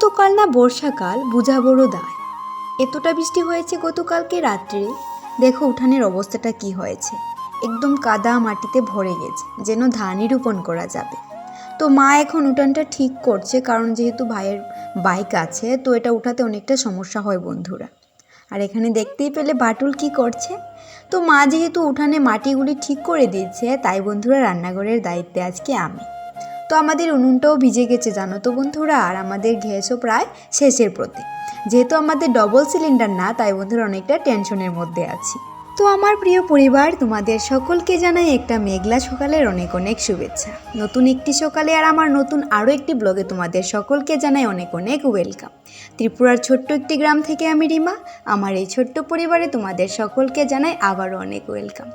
গতকাল না বর্ষাকাল বুঝা বড় দায়। এতটা বৃষ্টি হয়েছে গতকালকে রাত্রে। দেখো উঠানের অবস্থাটা কি হয়েছে, একদম কাদা মাটিতে ভরে গেছে, যেন ধানই রোপণ করা যাবে। তো মা এখন উঠানটা ঠিক করছে, কারণ যেহেতু ভাইয়ের বাইক আছে তো এটা উঠাতে অনেকটা সমস্যা হয় বন্ধুরা। আর এখানে দেখতেই পেলে বাটুল কি করছে। তো মা যেহেতু উঠানে মাটিগুলি ঠিক করে দিচ্ছে, তাই বন্ধুরা রান্নাঘরের দায়িত্বে আজকে আমি। তো আমাদের উনুনটাও ভিজে গেছে জানো তো বন্ধুরা, আর আমাদের গ্যাসও প্রায় শেষের পথে। যেহেতু আমাদের ডবল সিলিন্ডার না, তাই বন্ধুরা অনেকটা টেনশনের মধ্যে আছি। তো আমার প্রিয় পরিবার, তোমাদের সকলকে জানাই একটা মেঘলা সকালের অনেক অনেক শুভেচ্ছা। নতুন একটি সকালে আর আমার নতুন আরও একটি ব্লগে তোমাদের সকলকে জানাই অনেক অনেক ওয়েলকাম। ত্রিপুরার ছোট্ট একটি গ্রাম থেকে আমি রিমা, আমার এই ছোট্ট পরিবারে তোমাদের সকলকে জানাই আবারও অনেক ওয়েলকাম।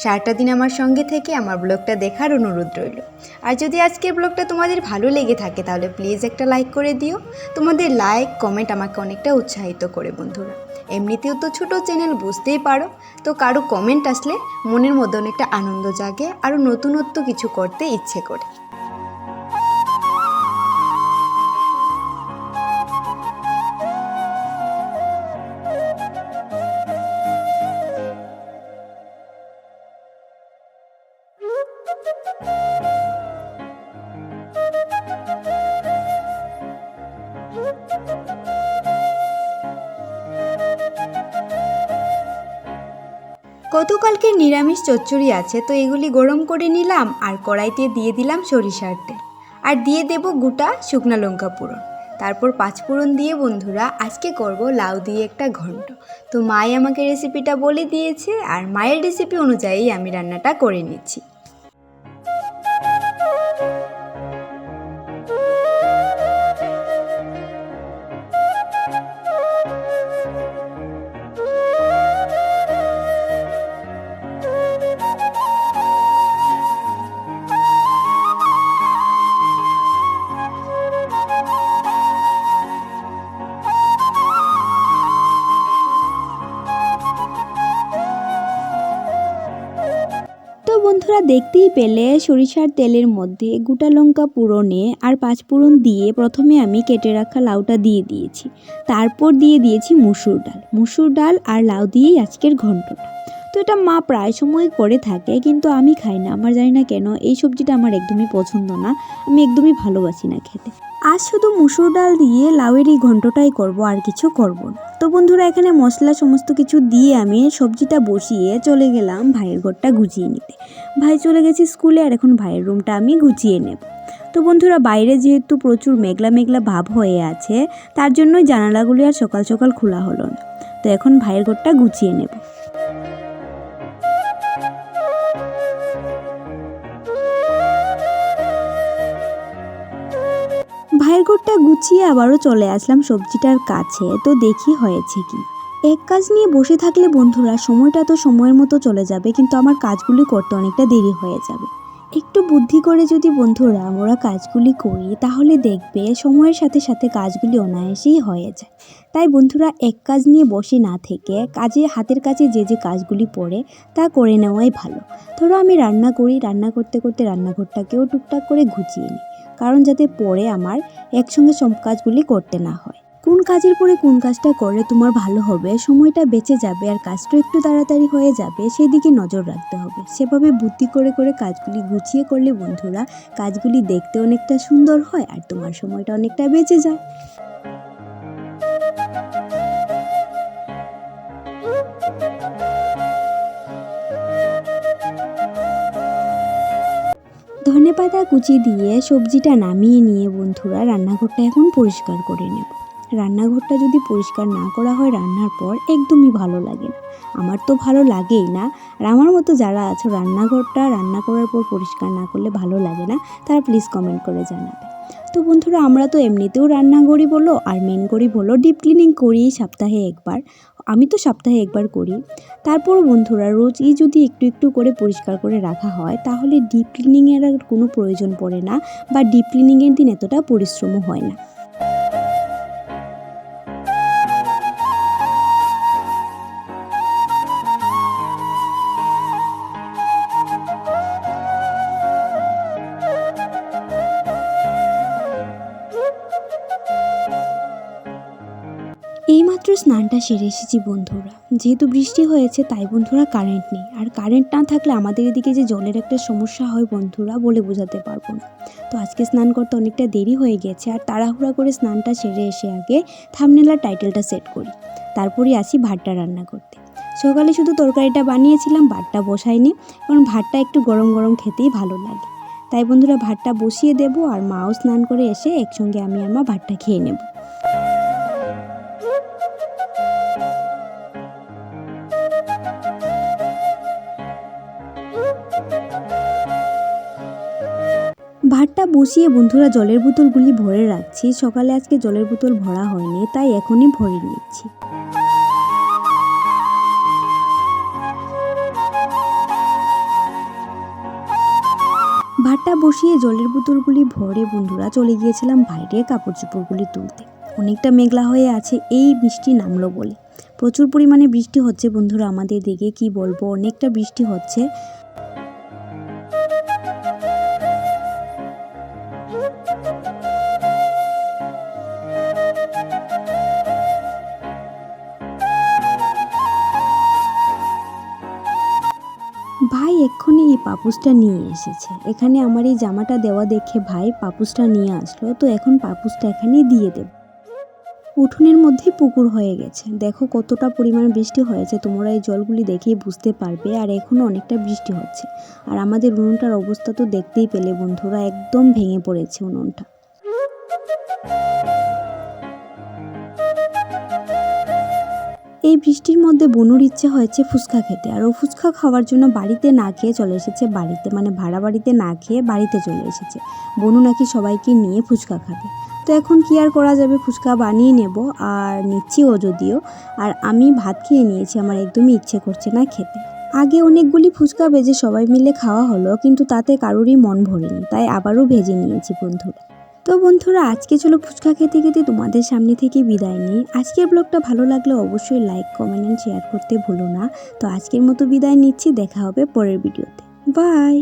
সারাটা দিন আমার সঙ্গে থেকে আমার ব্লগটা দেখার অনুরোধ রইল। আর যদি আজকের ব্লগটা তোমাদের ভালো লেগে থাকে তাহলে প্লিজ একটা লাইক করে দিও। তোমাদের লাইক কমেন্ট আমাকে অনেকটা উৎসাহিত করে বন্ধুরা। এমনিতেও তো ছোটো চ্যানেল, বুঝতেই পারো, তো কারো কমেন্ট আসলে মনের মধ্যে অনেকটা আনন্দ জাগে, আরও নতুনত্ব কিছু করতে ইচ্ছে করে। গতকালকে নিরামিষ চচ্চড়ি আছে, তো এগুলি গরম করে নিলাম আর কড়াইতে দিয়ে দিলাম সরিষার তেল, আর দিয়ে দেব গোটা শুকনা লঙ্কা ফোড়ন, তারপর পাঁচফোড়ন দিয়ে বন্ধুরা আজকে করব লাউ দিয়ে একটা ঘন্ট। তো মাই আমাকে রেসিপিটা বলে দিয়েছে, আর মায়ের রেসিপি অনুযায়ী আমি রান্নাটা করে নিচ্ছি। তো বন্ধুরা দেখতেই পেলে সরিষার তেলের মধ্যে গোটা লঙ্কা ফোড়নে আর পাঁচফোড়ন দিয়ে প্রথমে আমি কেটে রাখা লাউটা দিয়ে দিয়েছি, তারপর দিয়ে দিয়েছি মুসুর ডাল আর লাউ দিয়েই আজকের ঘন্টটা। তো এটা মা প্রায় সময় করে থাকে, কিন্তু আমি খাই না, আমার জানি না কেন এই সবজিটা আমার একদমই পছন্দ না, আমি একদমই ভালোবাসি না খেতে। আজ শুধু মুসুর ডাল দিয়ে লাউয়ের এই ঘন্টটাই করব, আর কিছু করব না। তো বন্ধুরা এখানে মশলা সমস্ত কিছু দিয়ে আমি সবজিটা বসিয়ে চলে গেলাম ভাইয়ের ঘরটা গুছিয়ে নিতে। ভাই চলে গেছে স্কুলে, আর এখন ভাইয়ের রুমটা আমি গুছিয়ে নেব। তো বন্ধুরা বাইরে যেহেতু প্রচুর মেঘলা মেঘলা ভাব হয়ে আছে, তার জন্যই জানালাগুলি আর সকাল সকাল খোলা হলো না। তো এখন ভাইয়ের ঘরটা গুছিয়ে নেব। ভাইয়ের ঘরটা গুছিয়ে আবারও চলে আসলাম সবজিটার কাছে, তো দেখি হয়েছে কি। এক কাজ নিয়ে বসে থাকলে বন্ধুরা সময়টা তো সময়ের মতো চলে যাবে, কিন্তু আমার কাজগুলি করতে অনেকটা দেরি হয়ে যাবে। একটু বুদ্ধি করে যদি বন্ধুরা আমরা কাজগুলি করি, তাহলে দেখবে সময়ের সাথে সাথে কাজগুলি অনায়াসেই হয়ে যায়। তাই বন্ধুরা এক কাজ নিয়ে বসে না থেকে হাতের কাছে যে যে কাজগুলি পড়ে তা করে নেওয়াই ভালো। ধরো আমি রান্না করি, রান্না করতে করতে রান্নাঘরটাকেও টুকটাক করে গুছিয়ে নিই, কারণ যাতে পরে আমার একসঙ্গে সব কাজগুলি করতে না হয়। কোন কাজের পরে কোন কাজটা করলে তোমার ভালো হবে, সময়টা বেঁচে যাবে আর কাজটা একটু তাড়াতাড়ি হয়ে যাবে, সেই দিকে নজর রাখতে হবে। সেভাবে বুদ্ধি করে করে কাজগুলি গুছিয়ে করলে বন্ধুরা কাজগুলি দেখতে অনেকটা সুন্দর হয়, আর তোমার সময়টা অনেকটা বেঁচে যায়। ধনেপাতা কুচি দিয়ে সবজিটা নামিয়ে নিয়ে বন্ধুরা রান্নাঘরটা এখন পরিষ্কার করে নেব। রান্নাঘরটা যদি পরিষ্কার না করা হয় রান্নার পর একদমই ভালো লাগে না, আমার তো ভালো লাগেই না। আর আমার মতো যারা আছো রান্নাঘরটা রান্না করার পর পরিষ্কার না করলে ভালো লাগে না, তারা প্লিজ কমেন্ট করে জানাবে। তো বন্ধুরা আমরা তো এমনিতেও রান্নাঘরই বলো আর মেন করি বলো ডিপ ক্লিনিং করি সপ্তাহে একবার, আমি তো সপ্তাহে একবার করি। তারপরও বন্ধুরা রোজই যদি একটু একটু করে পরিষ্কার করে রাখা হয়, তাহলে ডিপ ক্লিনিংয়ের আর কোনো প্রয়োজন পড়ে না, বা ডিপ ক্লিনিংয়ের দিন এতটা পরিশ্রমও হয় না। এইমাত্র স্নানটা সেরে এসেছি বন্ধুরা। যেহেতু বৃষ্টি হয়েছে তাই বন্ধুরা কারেন্ট নেই, আর কারেন্ট না থাকলে আমাদের এদিকে যে জলের একটা সমস্যা হয় বন্ধুরা বলে বোঝাতে পারবো না। তো আজকে স্নান করতে অনেকটা দেরি হয়ে গেছে, আর তাড়াহুড়া করে স্নানটা সেরে এসে আগে থাম্বনেল আর টাইটেলটা সেট করি, তারপরে আসি ভাতটা রান্না করতে। সকালে শুধু তরকারিটা বানিয়েছিলাম, ভাতটা বসাইনি, কারণ ভাতটা একটু গরম গরম খেতেই ভালো লাগে। তাই বন্ধুরা ভাতটা বসিয়ে দেব, আর মাও স্নান করে এসে একসঙ্গে আমি আর মা ভাতটা খেয়ে নেব। ভাতটা বসিয়ে বন্ধুরা জলের বোতলগুলি ভরে রাখছি। সকালে আজকে জলের বোতল ভরা হয়নি, তাই এখনই ভরে নিচ্ছি। ভাতটা বসিয়ে জলের বোতলগুলি ভরে বন্ধুরা চলে গিয়েছিলাম বাইরে কাপড় চোপড়গুলি তুলতে। অনেকটা মেঘলা হয়ে আছে, এই বৃষ্টি নামলো বলে। প্রচুর পরিমাণে বৃষ্টি হচ্ছে বন্ধুরা আমাদের দিকে, কি বলবো, অনেকটা বৃষ্টি হচ্ছে। ভাই এক্ষুনি এই পাপুসটা নিয়ে এসেছে, এখানে আমার এই জামাটা দেওয়া দেখে ভাই পাপুসটা নিয়ে আসলো, তো এখন পাপুসটা এখানে দিয়ে দেব। উঠোনের মধ্যে পুকুর হয়ে গেছে, দেখো কতটা পরিমাণ বৃষ্টি হয়েছে, তোমরা এই জলগুলি দেখেই বুঝতে পারবে। আর এখনও অনেকটা বৃষ্টি হচ্ছে, আর আমাদের উনুনটার অবস্থা তো দেখতেই পেলে বন্ধুরা, একদম ভেঙে পড়েছে উনুনটা। এই বৃষ্টির মধ্যে বনুর ইচ্ছে হয়েছে ফুচকা খেতে, আর ও ফুচকা খাওয়ার জন্য বাড়িতে না খেয়ে চলে এসেছে বাড়িতে, মানে ভাড়া বাড়িতে না খেয়ে বাড়িতে চলে এসেছে। বনু নাকি সবাইকে নিয়ে ফুচকা খাবে। তো এখন কি আর করা যাবে, ফুচকা বানিয়ে নেব, আর নিচ্ছিও যদিও। আর আমি ভাত খেয়ে নিয়েছি, আমার একদমই ইচ্ছে করছে না খেতে। আগে অনেকগুলি ফুচকা ভেজে সবাই মিলে খাওয়া হলো, কিন্তু তাতে কারোরই মন ভরেনি, তাই আবারও ভেজে নিয়েছি বন্ধুরা। তো বন্ধুরা আজকে চলো ফুচকা খেতে খেতে তোমাদের সামনে থেকে বিদায় নিই। আজকের ব্লগটা ভালো লাগলে অবশ্যই লাইক, কমেন্ট এন্ড শেয়ার করতে ভুলো না। তো আজকের মতো বিদায় নিচ্ছি, দেখা হবে পরের ভিডিওতে। বাই।